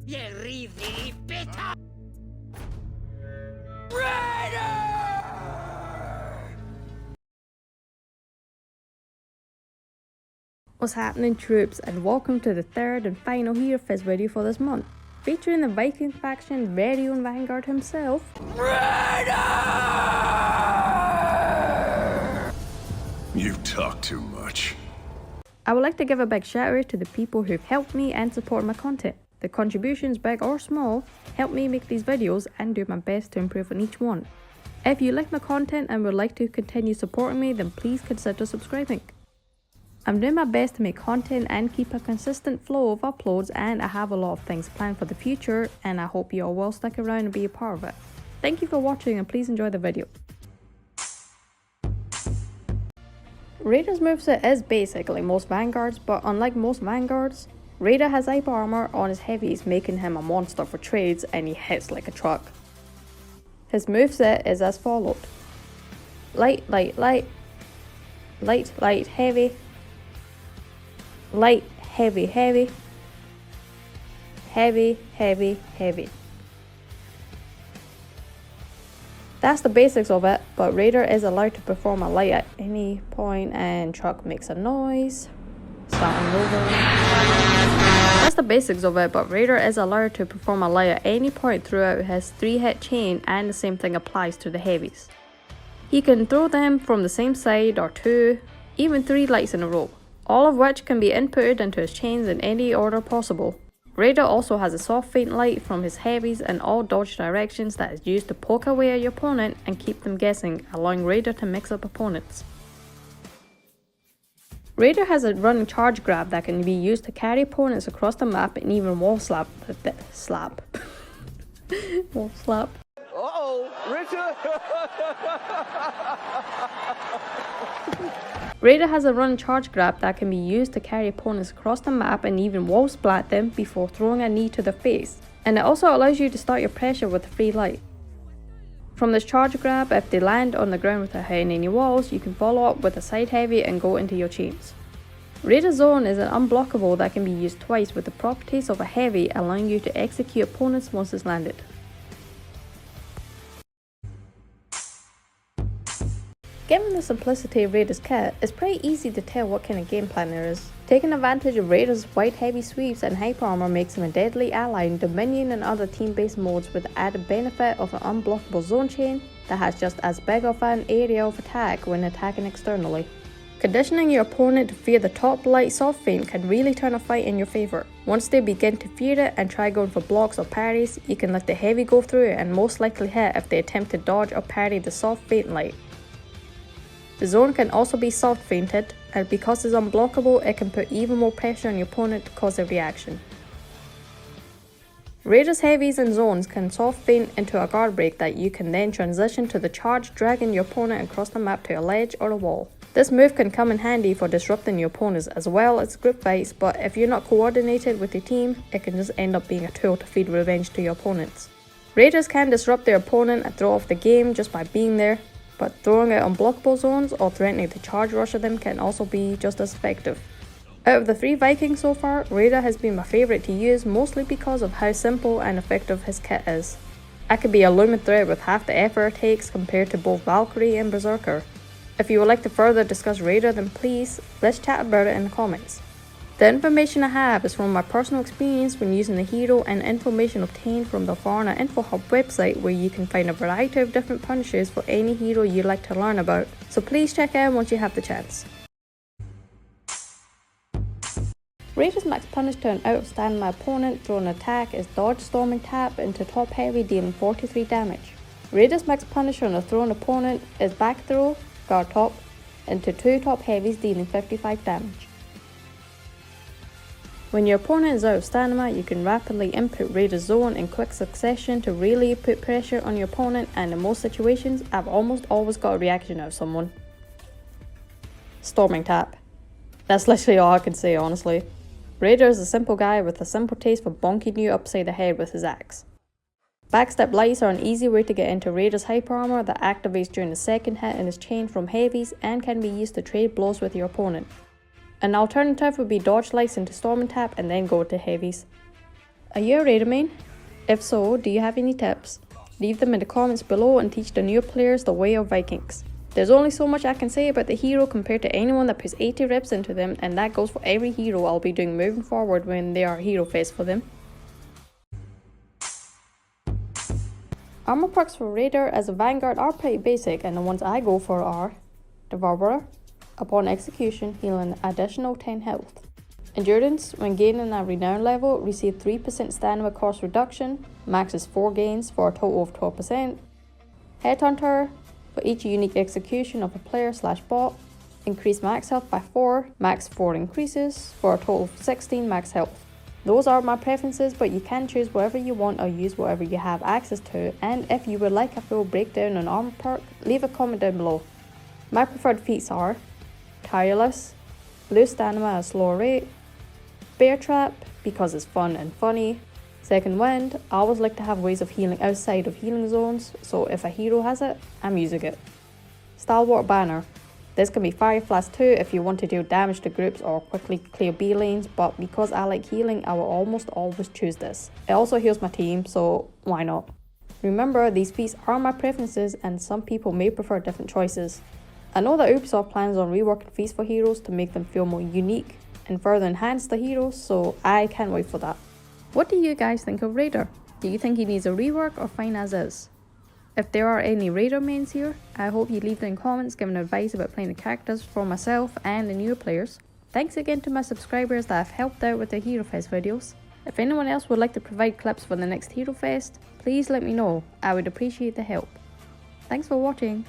You really bitter Raider! What's happening, troops, and welcome to the third and final Hero Fest video for this month, featuring the Vikings faction's very own Vanguard himself, Raider! You talk too much. I would like to give a big shout out to the people who've helped me and supported my content. The contributions, big or small, help me make these videos and do my best to improve on each one. If you like my content and would like to continue supporting me, then please consider subscribing. I'm doing my best to make content and keep a consistent flow of uploads, and I have a lot of things planned for the future, and I hope you all will stick around and be a part of it. Thank you for watching and please enjoy the video. Raider's moveset is basically most Vanguards, but unlike most Vanguards, Raider has hyper armor on his heavies, making him a monster for trades, and he hits like a truck. His moveset is as followed: light, light, light, light, light, heavy, light, heavy, heavy, heavy, heavy, heavy. That's the basics of it, but Raider is allowed to perform a light at any point, and truck makes a noise. Starting over. That's the basics of it, but Raider is allowed to perform a light at any point throughout his 3-hit chain, and the same thing applies to the heavies. He can throw them from the same side or 2, even 3 lights in a row, all of which can be inputted into his chains in any order possible. Raider also has a soft faint light from his heavies in all dodge directions that is used to poke away at your opponent and keep them guessing, allowing Raider to mix up opponents. Raider has a running charge grab that can be used to carry opponents across the map and even wall slap. Wall slap. Uh-oh, Richard! Raider has a run charge grab that can be used to carry opponents across the map and even wall splat them before throwing a knee to the face, and it also allows you to start your pressure with a free light. From this charge grab, if they land on the ground without hitting any walls, you can follow up with a side heavy and go into your chains. Raider Zone is an unblockable that can be used twice with the properties of a heavy, allowing you to execute opponents once it's landed. Given the simplicity of Raider's kit, it's pretty easy to tell what kind of game plan there is. Taking advantage of Raider's white heavy sweeps and hyper armor makes him a deadly ally in Dominion and other team-based modes, with the added benefit of an unblockable zone chain that has just as big of an area of attack when attacking externally. Conditioning your opponent to fear the top light soft feint can really turn a fight in your favour. Once they begin to fear it and try going for blocks or parries, you can let the heavy go through it and most likely hit if they attempt to dodge or parry the soft feint light. The zone can also be soft feinted, and because it's unblockable, it can put even more pressure on your opponent to cause a reaction. Raider's heavies and zones can soft feint into a guard break that you can then transition to the charge, dragging your opponent across the map to a ledge or a wall. This move can come in handy for disrupting your opponents as well as group fights, but if you're not coordinated with your team, it can just end up being a tool to feed revenge to your opponents. Raiders can disrupt their opponent and throw off the game just by being there, but throwing out unblockable zones or threatening to charge rush at them can also be just as effective. Out of the 3 Vikings so far, Raider has been my favourite to use, mostly because of how simple and effective his kit is. I could be a looming threat with half the effort it takes compared to both Valkyrie and Berserker. If you would like to further discuss Raider, then please, let's chat about it in the comments. The information I have is from my personal experience when using the hero and information obtained from the ForHonor Info Hub website, where you can find a variety of different punishes for any hero you'd like to learn about, so please check out once you have the chance. Raider's max punish to an outstanding my opponent through an attack is dodge storming tap into top heavy, dealing 43 damage. Raider's max punish on a thrown opponent is back throw, guard top, into 2 top heavies, dealing 55 damage. When your opponent is out of stamina, you can rapidly input Raider's Zone in quick succession to really put pressure on your opponent, and in most situations, I've almost always got a reaction out of someone. Storming tap. That's literally all I can say, honestly. Raider is a simple guy with a simple taste for bonking you upside the head with his axe. Backstep lights are an easy way to get into Raider's hyper armor that activates during the second hit in his chain from heavies and can be used to trade blows with your opponent. An alternative would be dodge lights into storming tap and then go to heavies. Are you a Raider main? If so, do you have any tips? Leave them in the comments below and teach the new players the way of Vikings. There's only so much I can say about the hero compared to anyone that puts 80 reps into them, and that goes for every hero I'll be doing moving forward when they are hero phase for them. Armor perks for Raider as a Vanguard are pretty basic, and the ones I go for are Devourer, upon execution heal an additional 10 health. Endurance, when gaining a renown level, receive 3% stamina cost reduction, maxes 4 gains for a total of 12%. Headhunter, for each unique execution of a player/bot, increase max health by 4, max 4 increases, for a total of 16 max health. Those are my preferences, but you can choose whatever you want or use whatever you have access to, and if you would like a full breakdown on armor perk, leave a comment down below. My preferred feats are Tireless, lose stamina at a slower rate, Bear Trap, because it's fun and funny, Second Wind, I always like to have ways of healing outside of healing zones, so if a hero has it, I'm using it. Stalwart Banner, this can be Fire Flash too if you want to deal damage to groups or quickly clear B lanes, but because I like healing, I will almost always choose this. It also heals my team, so why not? Remember, these feats are my preferences and some people may prefer different choices. I know that Ubisoft plans on reworking feats for heroes to make them feel more unique and further enhance the heroes, so I can't wait for that. What do you guys think of Raider? Do you think he needs a rework or fine as is? If there are any Raider mains here, I hope you leave them in comments giving advice about playing the characters for myself and the newer players. Thanks again to my subscribers that have helped out with the Hero Fest videos. If anyone else would like to provide clips for the next Hero Fest, please let me know, I would appreciate the help. Thanks for watching.